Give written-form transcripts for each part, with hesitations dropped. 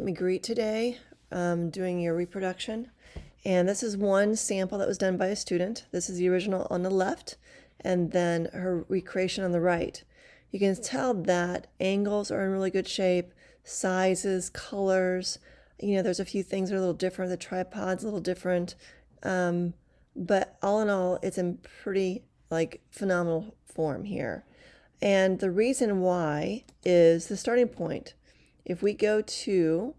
Magritte today, doing your reproduction. And this is one sample that was done by a student. This is the original on the left, and then her recreation on the right. You can tell that angles are in really good shape, sizes, colors. There's a few things that are a little different. The tripod's a little different. But all in all, it's in pretty phenomenal form here. And the reason why is the starting point. If we go to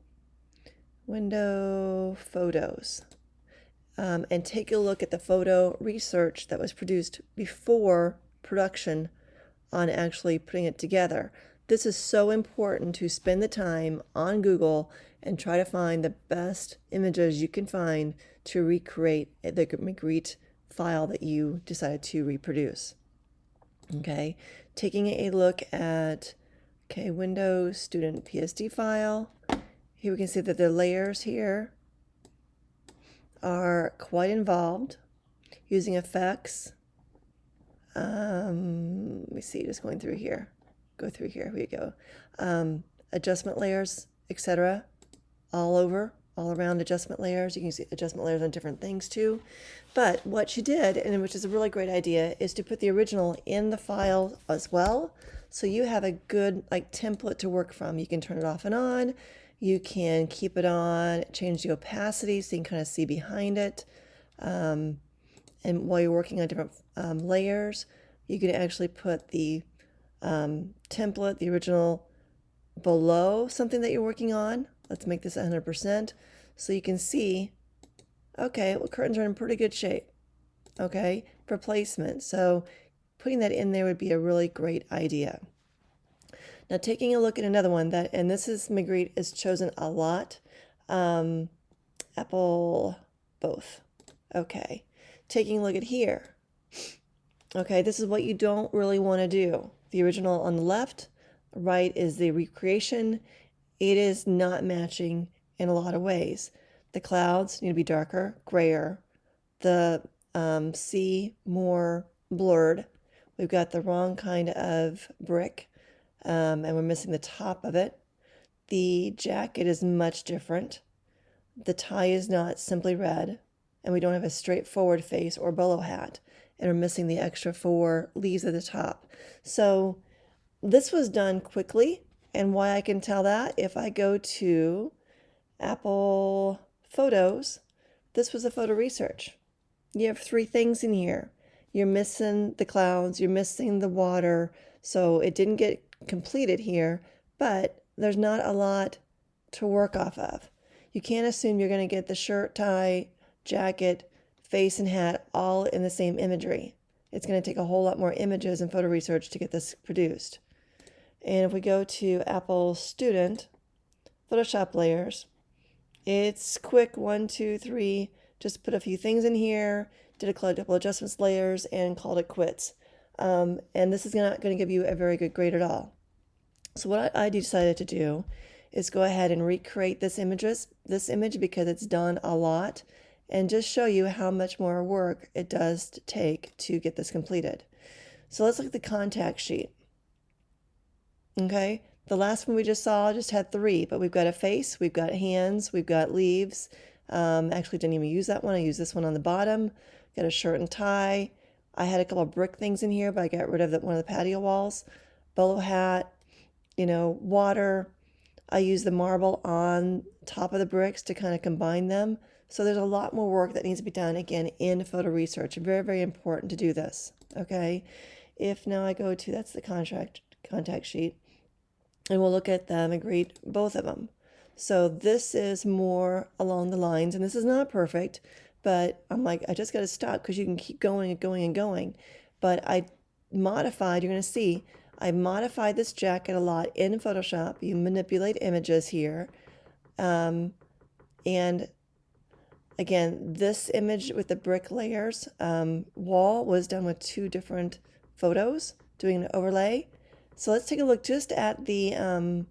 Window Photos and take a look at the photo research that was produced before production on actually putting it together, this is so important to spend the time on Google and try to find the best images you can find to recreate the Magritte file that you decided to reproduce. Okay, taking a look at Windows Student PSD file. Here we can see that the layers here are quite involved using effects. Let me see, just going through here. Go through here, we go. Adjustment layers, etc. all around adjustment layers. You can see adjustment layers on different things too. But what she did, and which is a really great idea, is to put the original in the file as well. So you have a good template to work from. You can turn it off and on. You can keep it on, change the opacity so you can kind of see behind it. And while you're working on different layers, you can actually put the template, the original, below something that you're working on. Let's make this 100% so you can see, okay, well, curtains are in pretty good shape, okay, for placement. So putting that in there would be a really great idea. Now taking a look at another one and this is Magritte is chosen a lot. Apple, both. Okay, taking a look at here. Okay, this is what you don't really want to do. The original on the left, right is the recreation. It is not matching in a lot of ways. The clouds need to be darker, grayer. The sea more blurred. We've got the wrong kind of brick, and we're missing the top of it. The jacket is much different. The tie is not simply red, and we don't have a straightforward face or bolo hat, and we're missing the extra 4 leaves at the top. So this was done quickly, and why I can tell that, if I go to Apple Photos, this was a photo research. You have 3 things in here. You're missing the clouds, you're missing the water, so it didn't get completed here, but there's not a lot to work off of. You can't assume you're going to get the shirt, tie, jacket, face, and hat all in the same imagery. It's going to take a whole lot more images and photo research to get this produced. And if we go to Apple Student, Photoshop layers, it's quick, 1, 2, 3, just put a few things in here, did a couple adjustments layers, and called it quits. And this is not going to give you a very good grade at all. So what I decided to do is go ahead and recreate this image because it's done a lot, and just show you how much more work it does take to get this completed. So let's look at the contact sheet. Okay, the last one we just saw just had 3, but we've got a face, we've got hands, we've got leaves. Actually didn't even use that one. I used this one on the bottom. Got a shirt and tie. I had a couple of brick things in here, but I got rid of one of the patio walls. Bolo hat, water. I used the marble on top of the bricks to kind of combine them. So there's a lot more work that needs to be done, again, in photo research. Very, very important to do this, okay? If now I go to, that's the contact sheet, and we'll look at them and read both of them. So this is more along the lines, and this is not perfect, but I'm like, I just got to stop because you can keep going and going and going. But I modified, you're going to see, I modified this jacket a lot in Photoshop. You manipulate images here. And again, this image with the brick layers wall was done with 2 different photos, doing an overlay. So let's take a look just at the,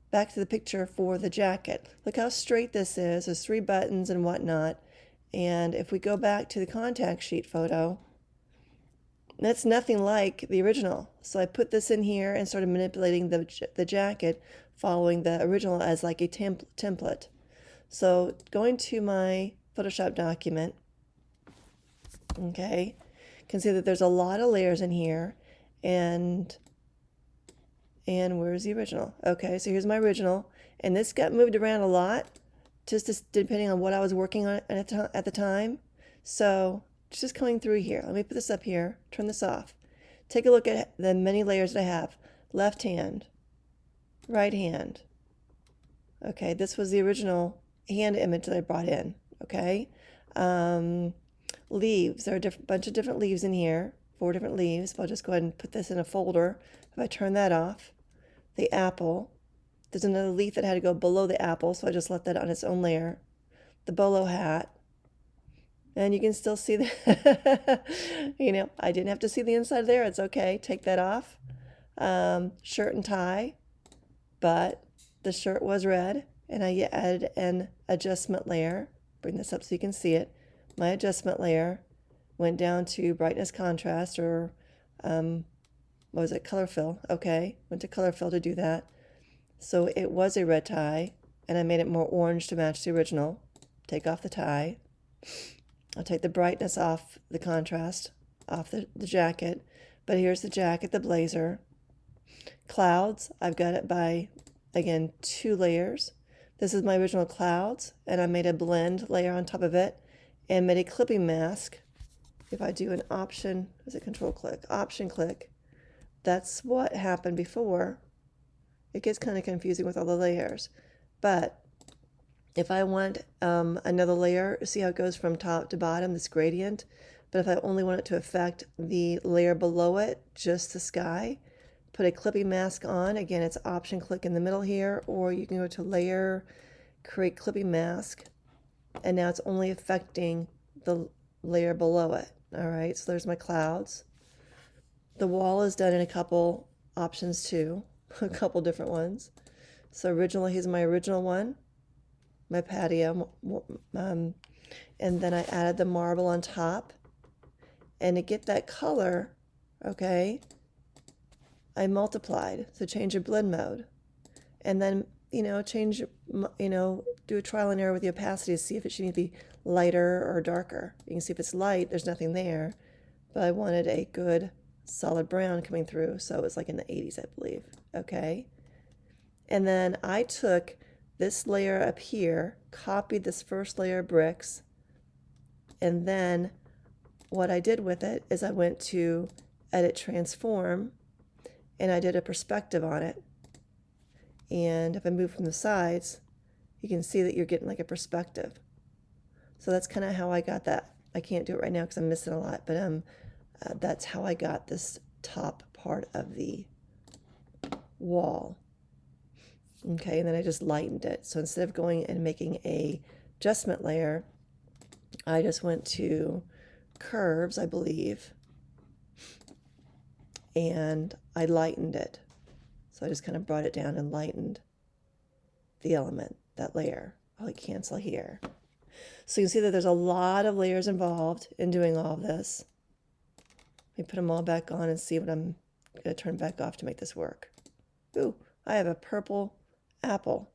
back to the picture for the jacket. Look how straight this is. There's 3 buttons and whatnot. And if we go back to the contact sheet photo, That's nothing like the original. So I put this in here and started manipulating the jacket following the original as like a template. So going to my Photoshop document, okay, can see that there's a lot of layers in here, and where's the original? Okay, so here's my original, and this got moved around a lot, just depending on what I was working on at the time. So just coming through here, let me put this up here, turn this off. Take a look at the many layers that I have. Left hand, right hand. Okay, this was the original hand image that I brought in. Okay, leaves. There are a bunch of different leaves in here, 4 different leaves. But I'll just go ahead and put this in a folder. If I turn that off, the apple. There's another leaf that had to go below the apple, so I just left that on its own layer. The bolo hat. And you can still see the, I didn't have to see the inside there. It's okay. Take that off. Shirt and tie, but the shirt was red, and I added an adjustment layer. Bring this up so you can see it. My adjustment layer went down to brightness contrast, or what was it, color fill. Okay, went to color fill to do that. So it was a red tie, and I made it more orange to match the original. Take off the tie. I'll take the brightness off, the contrast off the jacket. But here's the jacket, the blazer. Clouds, I've got it by, again, 2 layers. This is my original clouds, and I made a blend layer on top of it and made a clipping mask. If I do an option, is it control click? Option click. That's what happened before. It gets kind of confusing with all the layers. But if I want another layer, see how it goes from top to bottom, this gradient. But if I only want it to affect the layer below it, just the sky, put a clipping mask on. Again, it's option click in the middle here, or you can go to layer, create clipping mask, and now it's only affecting the layer below it. All right, so there's my clouds. The wall is done in a couple options too, a couple different ones. So originally, here's my original one, my patio, and then I added the marble on top. And to get that color, okay, I multiplied. So change your blend mode. And then, change, do a trial and error with the opacity to see if it should need to be lighter or darker. You can see if it's light, there's nothing there. But I wanted a good solid brown coming through. So it was like in the 80s, I believe. Okay. And then I took this layer up here, copied this first layer of bricks, and then what I did with it is I went to edit transform, and I did a perspective on it. And if I move from the sides, you can see that you're getting like a perspective. So that's kind of how I got that. I can't do it right now because I'm missing a lot, but that's how I got this top part of the wall. Okay, and then I just lightened it. So instead of going and making a adjustment layer, I just went to curves, I believe, and I lightened it. So I just kind of brought it down and lightened the element, that layer. I'll cancel here. So you can see that there's a lot of layers involved in doing all of this. Let me put them all back on and see what I'm going to turn back off to make this work. Ooh, I have a purple apple.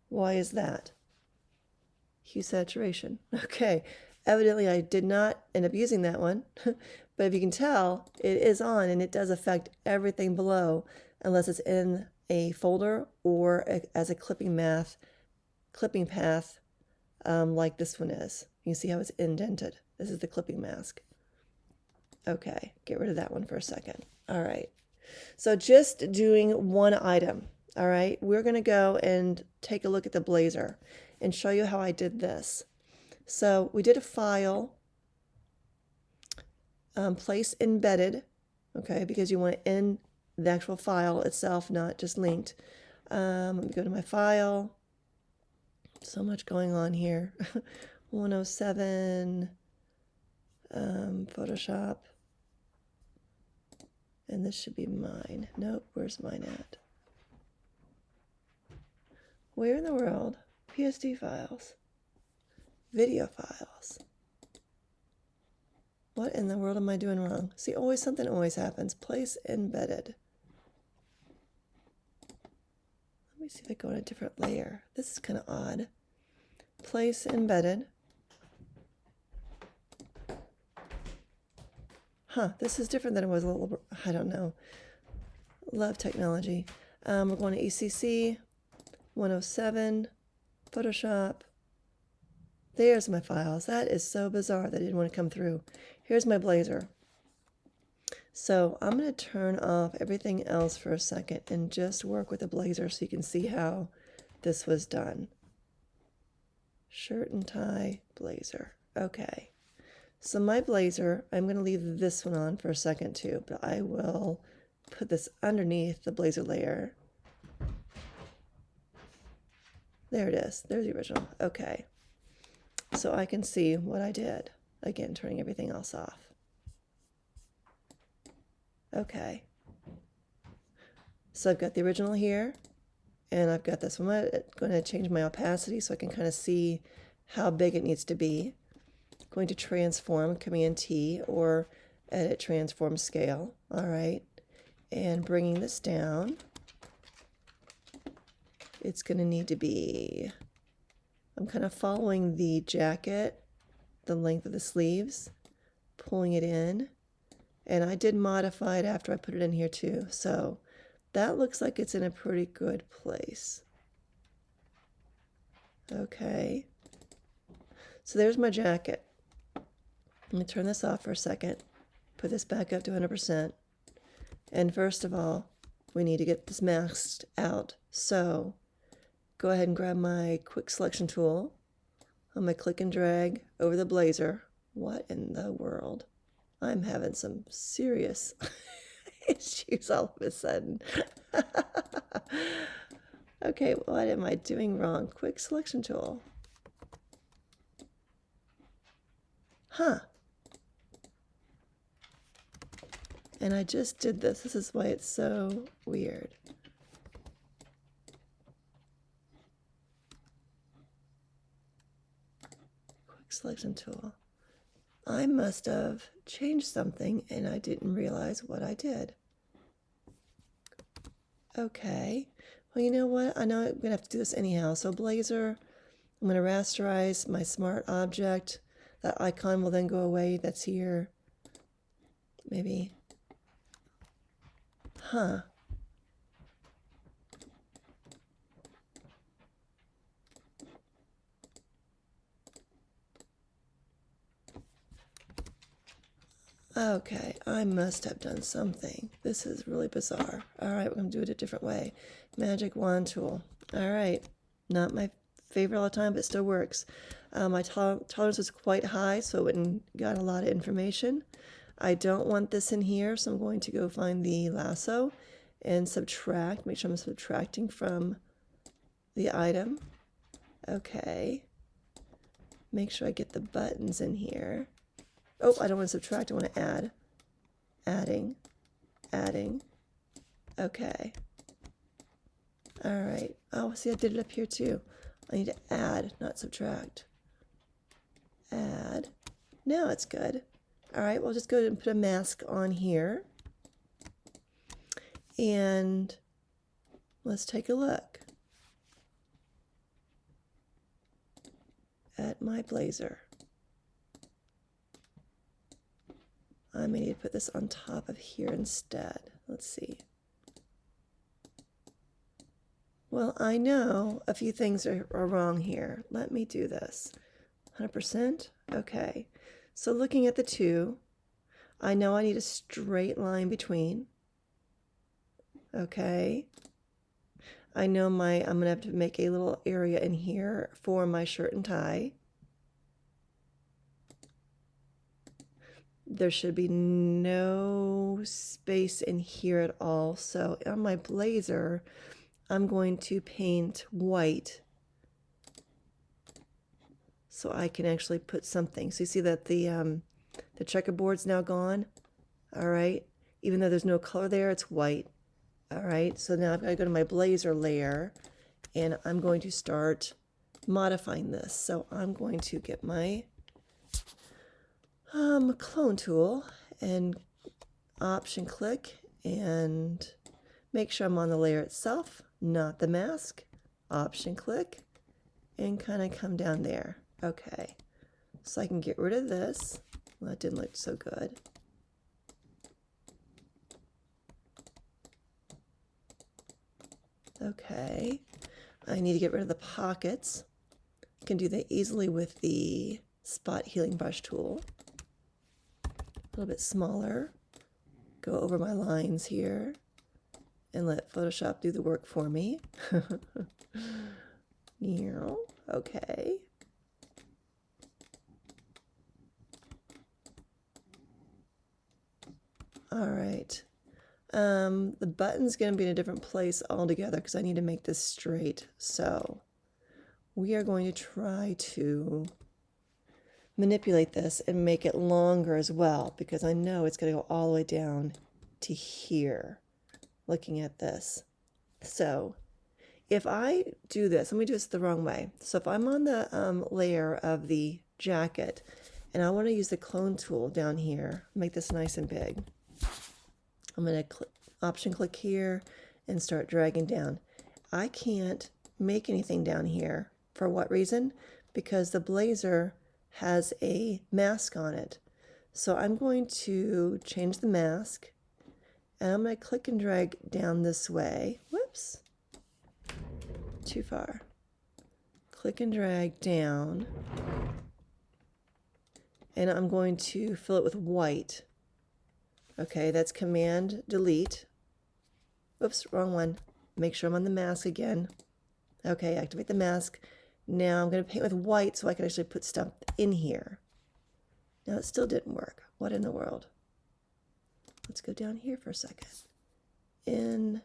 Why is that? Hue saturation. Okay. Evidently, I did not end up using that one, but if you can tell, it is on, and it does affect everything below unless it's in a folder or as a clipping path like this one is. You can see how it's indented. This is the clipping mask. Okay, get rid of that one for a second. All right, so just doing one item. All right, we're going to go and take a look at the blazer and show you how I did this. So we did a file, place embedded, okay, because you want it in the actual file itself, not just linked. Let me go to my file. So much going on here. 107, Photoshop. And this should be mine. Nope, where's mine at? Where in the world? PSD files. Video files. What in the world am I doing wrong? See, always something always happens. Place embedded. Let me see if I go on a different layer. This is kind of odd. Place embedded. Huh, this is different than it was a little, I don't know. Love technology. We're going to ECC, 107, Photoshop. There's my files. That is so bizarre that I didn't want to come through. Here's my Blazor. So I'm going to turn off everything else for a second and just work with the Blazor so you can see how this was done. Shirt and tie, Blazor. Okay. So my Blazor, I'm going to leave this one on for a second too, but I will put this underneath the Blazor layer. There it is. There's the original. Okay. So I can see what I did. Again, turning everything else off. Okay. So I've got the original here, and I've got this one. I'm going to change my opacity so I can kind of see how big it needs to be. Going to transform, Command T, or edit transform scale. All right. And bringing this down, it's going to need to be, I'm kind of following the jacket, the length of the sleeves, pulling it in. And I did modify it after I put it in here too. So that looks like it's in a pretty good place. Okay. So there's my jacket. Let me turn this off for a second. Put this back up to 100%. And first of all, we need to get this masked out. So go ahead and grab my quick selection tool. I'm going to click and drag over the Blazor. What in the world? I'm having some serious issues all of a sudden. Okay, what am I doing wrong? Quick selection tool. Huh. And I just did this. This is why it's so weird. Quick selection tool. I must have changed something and I didn't realize what I did. Okay. Well, you know what? I know I'm going to have to do this anyhow. So Blazor, I'm going to rasterize my smart object. That icon will then go away. That's here. Maybe. Huh. Okay, I must have done something. This is really bizarre. All right, we're going to do it a different way. Magic wand tool. All right, not my favorite all the time, but it still works. My tolerance is quite high, so it got a lot of information. I don't want this in here, so I'm going to go find the lasso and subtract. Make sure I'm subtracting from the item. Okay. Make sure I get the buttons in here. Oh, I don't want to subtract, I want to add. Adding. Okay. All right. Oh, see, I did it up here too. I need to add, not subtract. Add. Now it's good. All right, we'll just go ahead and put a mask on here. And let's take a look at my Blazor. I may need to put this on top of here instead. Let's see. Well, I know a few things are wrong here. Let me do this. 100%? Okay. So looking at the two, I know I need a straight line between. Okay. I know I'm going to have to make a little area in here for my shirt and tie. There should be no space in here at all. So on my Blazor, I'm going to paint white so I can actually put something. So you see that the checkerboard's now gone. All right. Even though there's no color there, it's white. All right. So now I've got to go to my Blazor layer and I'm going to start modifying this. So I'm going to get my clone tool and option click and make sure I'm on the layer itself, not the mask. Option click and kind of come down there. Okay, so I can get rid of this. Well, that didn't look so good. Okay, I need to get rid of the pockets. I can do that easily with the spot healing brush tool. A little bit smaller. Go over my lines here and let Photoshop do the work for me. Okay. All right. The button's going to be in a different place altogether because I need to make this straight. So we are going to try to manipulate this and make it longer as well, because I know it's going to go all the way down to here looking at this. So if I do this, let me do this the wrong way. So if I'm on the layer of the jacket and I want to use the clone tool down here, make this nice and big, I'm going to option click here and start dragging down. I can't make anything down here. For what reason? Because the blazer has a mask on it. So I'm going to change the mask and I'm going to click and drag down this way. Whoops, too far. Click and drag down and I'm going to fill it with white. Okay, that's Command Delete. Oops, wrong one. Make sure I'm on the mask again. Okay, activate the mask. Now I'm going to paint with white so I can actually put stuff in here. Now it still didn't work. What in the world? Let's go down here for a second. In.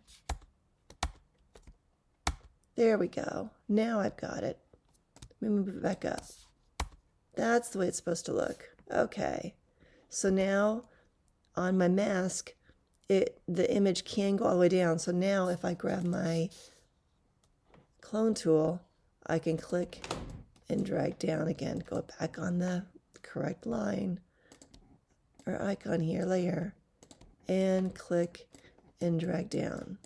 There we go. Now I've got it. Let me move it back up. That's the way it's supposed to look. Okay. So now on my mask, the image can go all the way down. So now if I grab my clone tool, I can click and drag down again, go back on the correct line or icon here, layer, and click and drag down.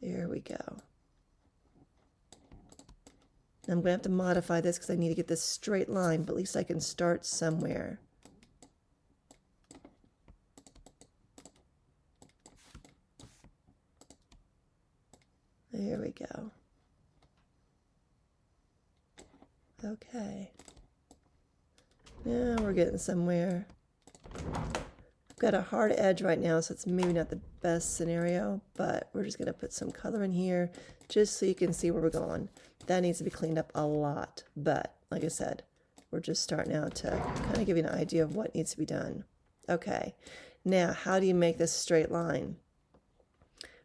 There we go. I'm going to have to modify this because I need to get this straight line, but at least I can start somewhere. There we go. Okay. Now we're getting somewhere. I've got a hard edge right now, so it's maybe not the best scenario, but we're just going to put some color in here just so you can see where we're going. That needs to be cleaned up a lot, but like I said, we're just starting out to kind of give you an idea of what needs to be done. Okay, now how do you make this straight line?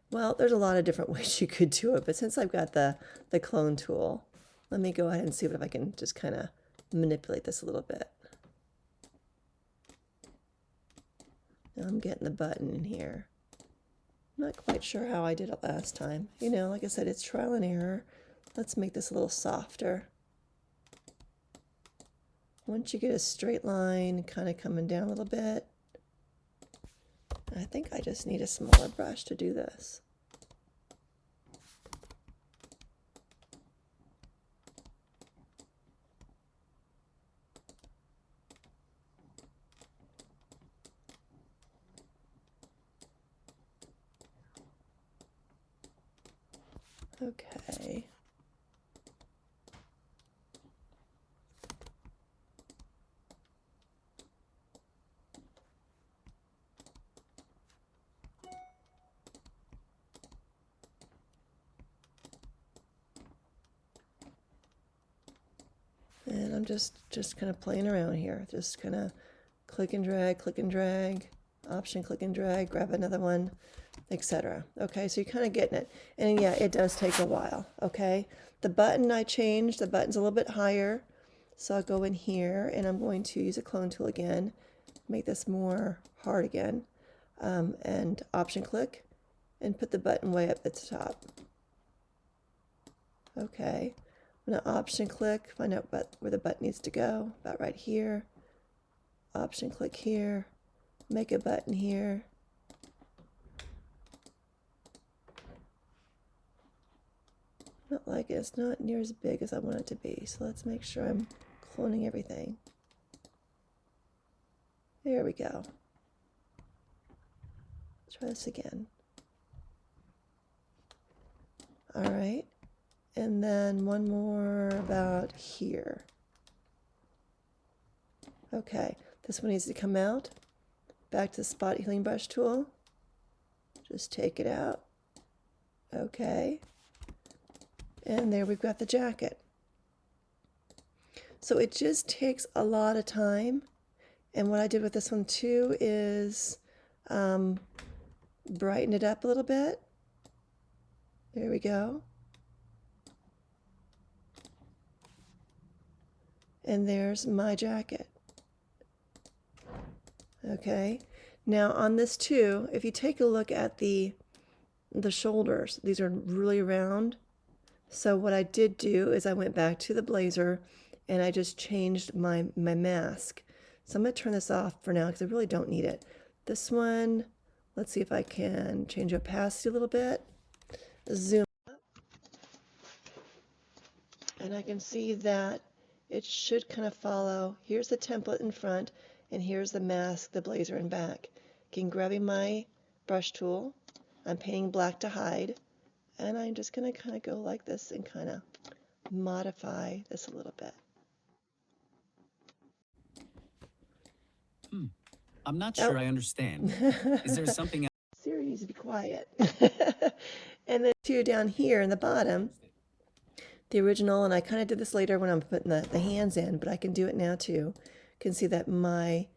Well, there's a lot of different ways you could do it, but since I've got the clone tool, let me go ahead and see if I can just kind of manipulate this a little bit. Now I'm getting the button in here. I'm not quite sure how I did it last time. You know, like I said, it's trial and error. Let's make this a little softer. Once you get a straight line kind of coming down a little bit, I think I just need a smaller brush to do this. Okay. And I'm just kind of playing around here. Just kind of click and drag, option click and drag, grab another one, etc. Okay, so you're kind of getting it. And yeah, it does take a while. Okay, the button I changed. The button's a little bit higher. So I'll go in here and I'm going to use a clone tool again, make this more hard again, and option click and put the button way up at the top. Okay. I'm going to option click, find out where the button needs to go, about right here. Option click here, make a button here. Not like it. It's not near as big as I want it to be. So let's make sure I'm cloning everything. There we go. Let's try this again. All right. And then one more about here. Okay, this one needs to come out. Back to the spot healing brush tool. Just take it out. Okay. And there we've got the jacket. So it just takes a lot of time. And what I did with this one too is brighten it up a little bit. There we go. And there's my jacket. Okay. Now on this too, if you take a look at the shoulders, these are really round. So what I did do is I went back to the blazer and I just changed my mask. So I'm going to turn this off for now because I really don't need it. This one, let's see if I can change opacity a little bit. Zoom up. And I can see that it should kind of follow. Here's the template in front and here's the mask, the blazer in back. Again, grabbing my brush tool, I'm painting black to hide. And I'm just going to kind of go like this and kind of modify this a little bit. I'm not sure I understand. Is there something else? Siri needs to be quiet. And then two down here in the bottom, the original, and I kind of did this later when I'm putting the hands in, but I can do it now too. You can see that my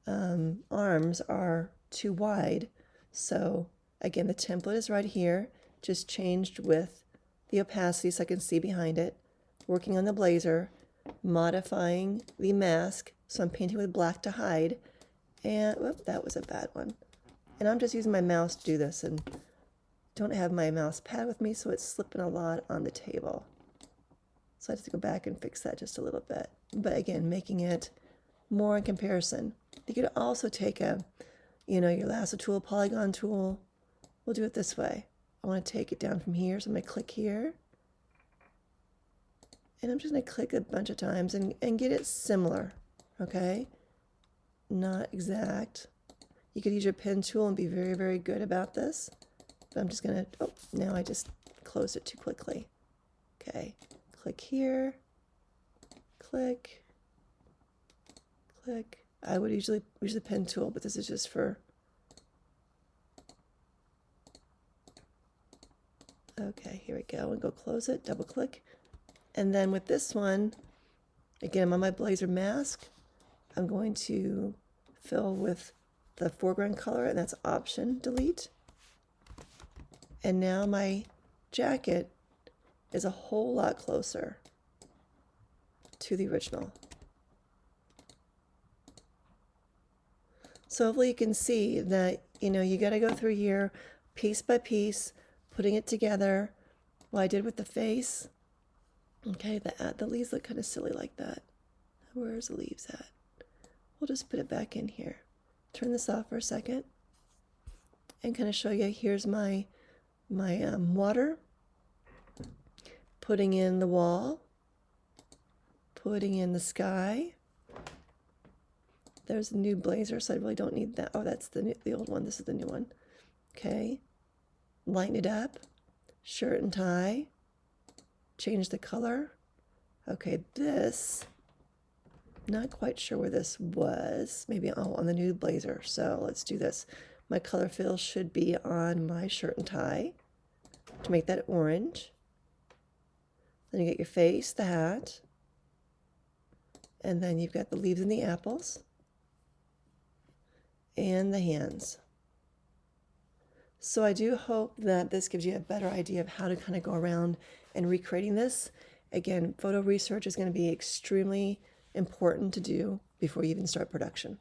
arms are too wide. So again, the template is right here. Just changed with the opacity so I can see behind it. Working on the blazer, modifying the mask. So I'm painting with black to hide. And whoop, that was a bad one. And I'm just using my mouse to do this and don't have my mouse pad with me, so it's slipping a lot on the table. So I have to go back and fix that just a little bit. But again, making it more in comparison. You could also take your lasso tool, polygon tool. We'll do it this way. I want to take it down from here, so I'm going to click here. And I'm just going to click a bunch of times and get it similar, okay? Not exact. You could use your pen tool and be very, very good about this. But I'm just going to, oh, now I just closed it too quickly. Okay, click here, click, click. I would usually use the pen tool, but this is just for, okay, here we go, and go close it, double click. And then with this one, again, I'm on my blazer mask. I'm going to fill with the foreground color, and that's Option Delete. And now my jacket is a whole lot closer to the original. So hopefully you can see that, you got to go through here piece by piece, putting it together. What I did with the face. Okay, the leaves look kind of silly like that. Where's the leaves at? We'll just put it back in here. Turn this off for a second and kind of show you, here's my water, putting in the wall, putting in the sky. There's a new blazer, so I really don't need that. Oh, that's the old one. This is the new one. Okay, lighten it up, shirt and tie, change the color. Okay, this, not quite sure where this was. Maybe on the new blazer. So let's do this. My color fill should be on my shirt and tie to make that orange. Then you get your face, the hat, and then you've got the leaves and the apples, and the hands. So I do hope that this gives you a better idea of how to kind of go around and recreating this. Again, photo research is going to be extremely important to do before you even start production.